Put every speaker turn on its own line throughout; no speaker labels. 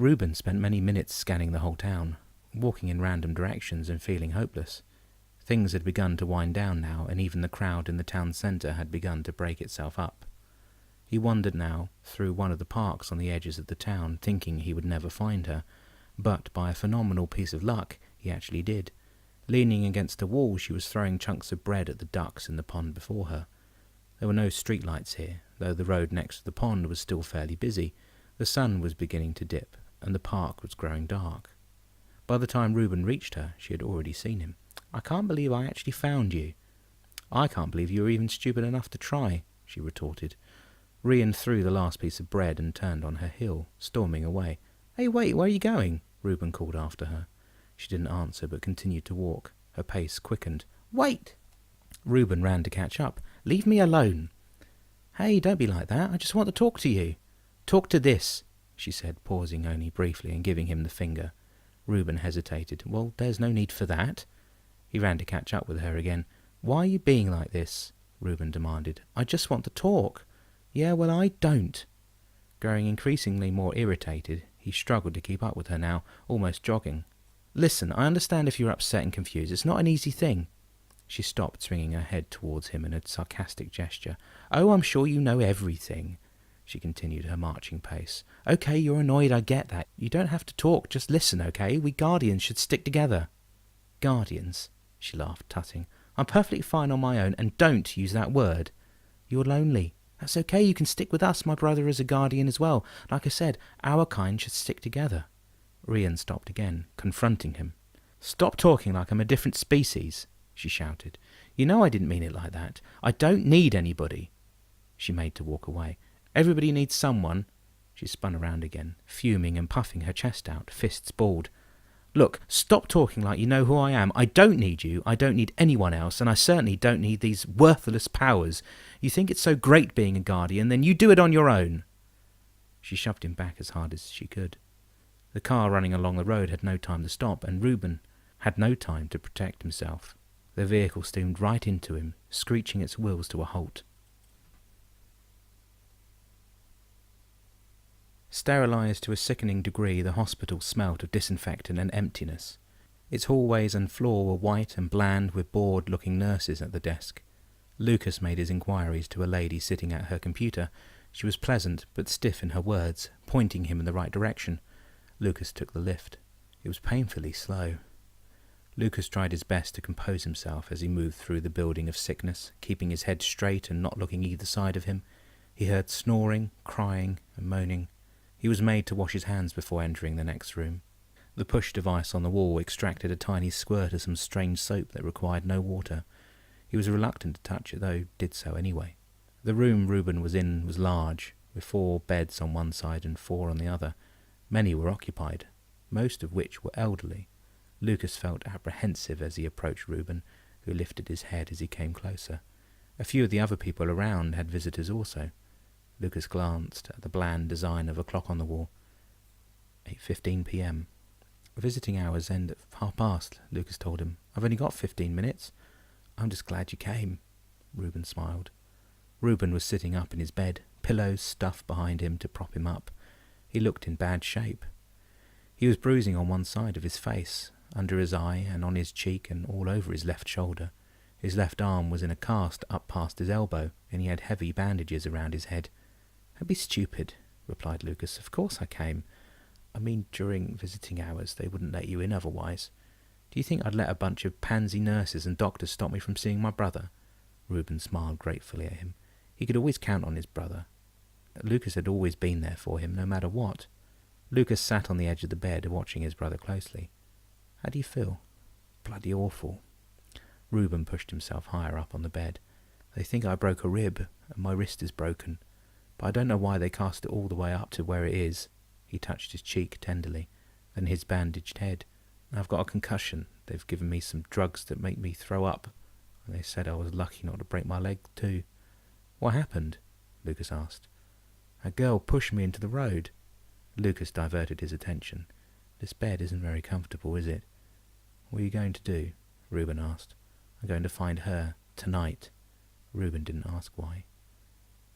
Reuben spent many minutes scanning the whole town, walking in random directions and feeling hopeless. Things had begun to wind down now, and even the crowd in the town centre had begun to break itself up. He wandered now through one of the parks on the edges of the town, thinking he would never find her, but by a phenomenal piece of luck he actually did. Leaning against a wall, she was throwing chunks of bread at the ducks in the pond before her. There were no streetlights here, though the road next to the pond was still fairly busy. The sun was beginning to dip, and the park was growing dark. By the time Reuben reached her, she had already seen him. "I can't believe I actually found you." "I can't believe you were even stupid enough to try," she retorted. Rian threw the last piece of bread and turned on her heel, storming away. "Hey, wait, where are you going?" Reuben called after her. She didn't answer, but continued to walk. Her pace quickened. "Wait!" Reuben ran to catch up. "Leave me alone." "Hey, don't be like that. I just want to talk to you." "Talk to this," she said, pausing only briefly and giving him the finger. Reuben hesitated. "Well, there's no need for that." He ran to catch up with her again. "Why are you being like this?" Reuben demanded. "I just want to talk." "Yeah, well, I don't." Growing increasingly more irritated, he struggled to keep up with her now, almost jogging. "Listen, I understand if you're upset and confused. It's not an easy thing." She stopped, swinging her head towards him in a sarcastic gesture. "Oh, I'm sure you know everything," she continued her marching pace. "Okay, you're annoyed, I get that. You don't have to talk, just listen, okay? We Guardians should stick together." "Guardians?" she laughed, tutting. "I'm perfectly fine on my own, and don't use that word. You're lonely. That's okay, you can stick with us. My brother is a Guardian as well. Like I said, our kind should stick together." Rian stopped again, confronting him. "Stop talking like I'm a different species," she shouted. "You know I didn't mean it like that. I don't need anybody." She made to walk away. "Everybody needs someone." She spun around again, fuming and puffing her chest out, fists balled. "Look, stop talking like you know who I am. I don't need you, I don't need anyone else, and I certainly don't need these worthless powers. You think it's so great being a Guardian, then you do it on your own." She shoved him back as hard as she could. The car running along the road had no time to stop, and Reuben had no time to protect himself. The vehicle steamed right into him, screeching its wheels to a halt. Sterilized to a sickening degree, the hospital smelt of disinfectant and emptiness. Its hallways and floor were white and bland, with bored-looking nurses at the desk. Lucas made his inquiries to a lady sitting at her computer. She was pleasant, but stiff in her words, pointing him in the right direction. Lucas took the lift. It was painfully slow. Lucas tried his best to compose himself as he moved through the building of sickness, keeping his head straight and not looking either side of him. He heard snoring, crying, and moaning. He was made to wash his hands before entering the next room. The push device on the wall extracted a tiny squirt of some strange soap that required no water. He was reluctant to touch it, though did so anyway. The room Reuben was in was large, with 4 beds on one side and 4 on the other. Many were occupied, most of which were elderly. Lucas felt apprehensive as he approached Reuben, who lifted his head as he came closer. A few of the other people around had visitors also. Lucas glanced at the bland design of a clock on the wall. 8:15 p.m. "Visiting hours end at past," Lucas told him. "I've only got 15 minutes. "I'm just glad you came," Reuben smiled. Reuben was sitting up in his bed, pillows stuffed behind him to prop him up. He looked in bad shape. He was bruising on one side of his face, under his eye and on his cheek and all over his left shoulder. His left arm was in a cast up past his elbow, and he had heavy bandages around his head. "Don't be stupid," replied Lucas. "Of course I came. I mean, during visiting hours, they wouldn't let you in otherwise. Do you think I'd let a bunch of pansy nurses and doctors stop me from seeing my brother?" Reuben smiled gratefully at him. He could always count on his brother. Lucas had always been there for him, no matter what. Lucas sat on the edge of the bed, watching his brother closely. "How do you feel?" "Bloody awful." Reuben pushed himself higher up on the bed. "They think I broke a rib, and my wrist is broken. But I don't know why they cast it all the way up to where it is." He touched his cheek tenderly, then his bandaged head. "I've got a concussion. They've given me some drugs that make me throw up, and they said I was lucky not to break my leg too." "What happened?" Lucas asked. "A girl pushed me into the road." Lucas diverted his attention. "This bed isn't very comfortable, is it?" "What are you going to do?" Reuben asked. "I'm going to find her, tonight." Reuben didn't ask why.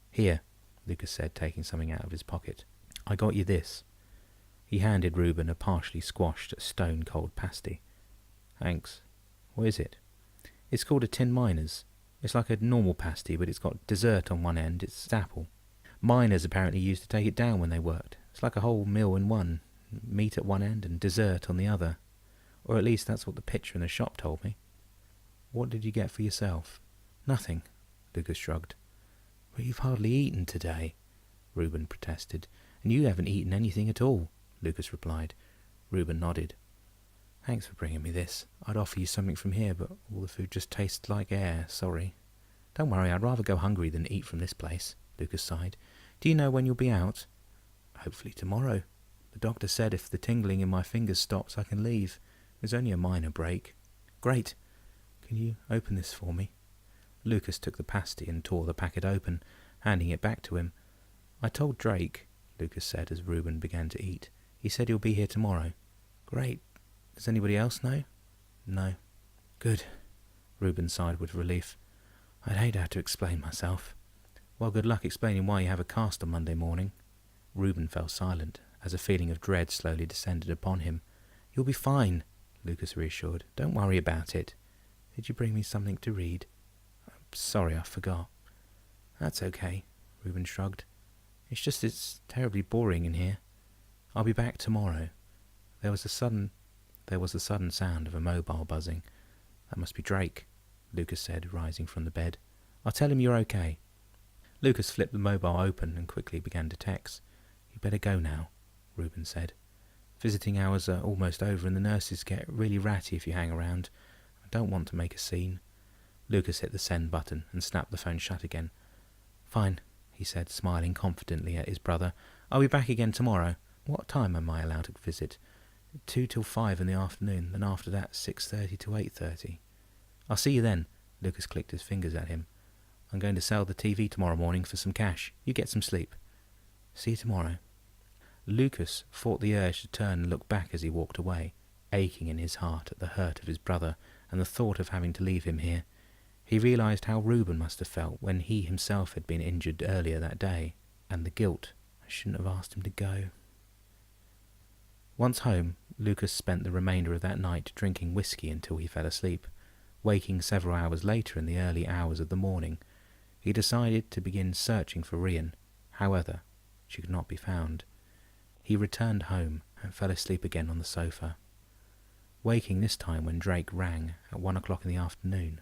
"Here," Lucas said, taking something out of his pocket. "I got you this." He handed Reuben a partially squashed, stone-cold pasty. "Thanks. What is it?" "It's called a tin miner's. It's like a normal pasty, but it's got dessert on one end. It's apple. Miners apparently used to take it down when they worked. It's like a whole meal in one. Meat at one end and dessert on the other. Or at least that's what the pitcher in the shop told me." "What did you get for yourself?" "Nothing," Lucas shrugged. "But you've hardly eaten today," Reuben protested. "And you haven't eaten anything at all," Lucas replied. Reuben nodded. "Thanks for bringing me this. I'd offer you something from here, but all the food just tastes like air. Sorry." "Don't worry, I'd rather go hungry than eat from this place," Lucas sighed. "Do you know when you'll be out?" "Hopefully tomorrow. The doctor said if the tingling in my fingers stops, I can leave. It's only a minor break." "Great. Can you open this for me?" Lucas took the pasty and tore the packet open, handing it back to him. "I told Drake," Lucas said as Reuben began to eat. "He said he'll be here tomorrow." "Great. Does anybody else know?" "No." "Good." Reuben sighed with relief. "I'd hate to have to explain myself." "Well, good luck explaining why you have a cast on Monday morning." Reuben fell silent, as a feeling of dread slowly descended upon him. "You'll be fine," Lucas reassured. "Don't worry about it. Did you bring me something to read?" "I'm sorry, I forgot." "That's okay," Reuben shrugged. It's terribly boring in here. I'll be back tomorrow." There was the sudden sound of a mobile buzzing. "That must be Drake," Lucas said, rising from the bed. "I'll tell him you're okay." Lucas flipped the mobile open and quickly began to text. "You'd better go now," Reuben said. "Visiting hours are almost over and the nurses get really ratty if you hang around. I don't want to make a scene." Lucas hit the send button and snapped the phone shut again. "Fine," he said, smiling confidently at his brother. "I'll be back again tomorrow. What time am I allowed to visit?" 2 till 5 in the afternoon, then after that 6:30 to 8:30. "I'll see you then." Lucas clicked his fingers at him. "I'm going to sell the TV tomorrow morning for some cash. You get some sleep." "See you tomorrow." Lucas fought the urge to turn and look back as he walked away, aching in his heart at the hurt of his brother and the thought of having to leave him here. He realized how Reuben must have felt when he himself had been injured earlier that day, and the guilt. I shouldn't have asked him to go. Once home, Lucas spent the remainder of that night drinking whiskey until he fell asleep. Waking several hours later in the early hours of the morning, he decided to begin searching for Rhian. However, she could not be found. He returned home and fell asleep again on the sofa, waking this time when Drake rang at 1 o'clock in the afternoon.